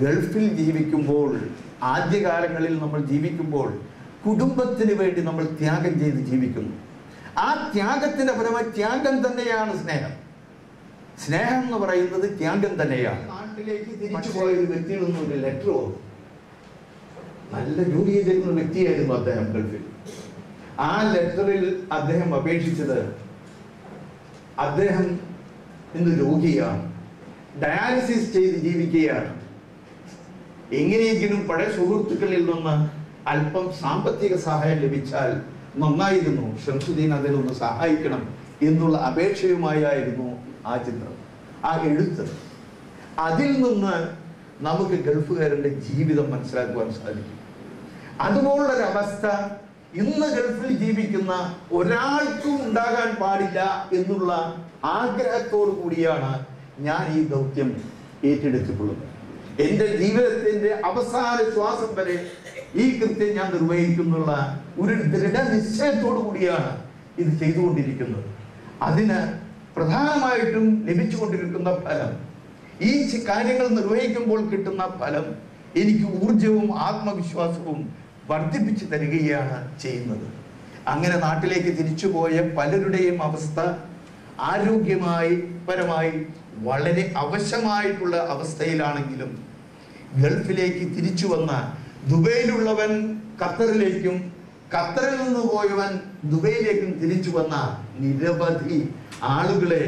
ഗൾഫിൽ ജീവിക്കുമ്പോൾ, ആദ്യകാലങ്ങളിൽ നമ്മൾ ജീവിക്കുമ്പോൾ കുടുംബത്തിന് വേണ്ടി നമ്മൾ ത്യാഗം ചെയ്ത് ജീവിക്കുന്നു. ആ ത്യാഗത്തിന്റെ ഫലമായി ത്യാഗം തന്നെയാണ് സ്നേഹം. സ്നേഹം എന്ന് പറയുന്നത് ത്യാഗം തന്നെയാണ്. നാട്ടിലേക്ക് തിരിച്ചു പോയ ഒരു വ്യക്തിയിൽ നിന്നും ഒരു ലെറ്ററോ, നല്ല ജോലി ചെയ്തിരുന്ന വ്യക്തിയായിരുന്നു അദ്ദേഹം ഗൾഫിൽ. ആ ലെറ്ററിൽ അദ്ദേഹം അപേക്ഷിച്ചത്, അദ്ദേഹം ഇന്ന് രോഗിയാണ്, ഡയാലിസിസ് ചെയ്ത് ജീവിക്കുകയാണ്, എങ്ങനെയെങ്കിലും പഴയ സുഹൃത്തുക്കളിൽ നിന്ന് അല്പം സാമ്പത്തിക സഹായം ലഭിച്ചാൽ നന്നായിരുന്നു, ഷംസുദ്ദീൻ അതിലൊന്ന് സഹായിക്കണം എന്നുള്ള അപേക്ഷയുമായിരുന്നു ആ ചിത്രം, ആ എഴുത്ത്. അതിൽ നിന്ന് നമുക്ക് ഗൾഫുകാരുടെ ജീവിതം മനസ്സിലാക്കുവാൻ സാധിക്കും. അതുപോലുള്ളൊരവസ്ഥ ഇന്ന് ഗൾഫിൽ ജീവിക്കുന്ന ഒരാൾക്കും ഉണ്ടാകാൻ പാടില്ല എന്നുള്ള ആഗ്രഹത്തോടു കൂടിയാണ് ഞാൻ ഈ ദൗത്യം ഏറ്റെടുത്തിട്ടുള്ളത്. എൻ്റെ ജീവിതത്തിൻ്റെ അവസാന ശ്വാസം വരെ ഈ കൃത്യം ഞാൻ നിർവഹിക്കുന്നുള്ള ഒരു ദൃഢനിശ്ചയത്തോടു കൂടിയാണ് ഇത് ചെയ്തുകൊണ്ടിരിക്കുന്നത്. അതിന് പ്രധാനമായിട്ടും ലഭിച്ചുകൊണ്ടിരിക്കുന്ന ഫലം, ഈ കാര്യങ്ങൾ നിർവഹിക്കുമ്പോൾ കിട്ടുന്ന ഫലം എനിക്ക് ഊർജവും ആത്മവിശ്വാസവും വർദ്ധിപ്പിച്ചു തരികയാണ് ചെയ്യുന്നത്. അങ്ങനെ നാട്ടിലേക്ക് തിരിച്ചുപോയ പലരുടെയും അവസ്ഥ ആരോഗ്യപരമായി വളരെ അവശമായിട്ടുള്ള അവസ്ഥയിലാണെങ്കിലും ഗൾഫിലേക്ക് തിരിച്ചു വന്ന, ദുബൈയിലുള്ളവൻ ഖത്തറിലേക്കും ഖത്തറിൽ നിന്ന് പോയവൻ ദുബൈയിലേക്കും തിരിച്ചു വന്ന നിരവധി ആളുകളെ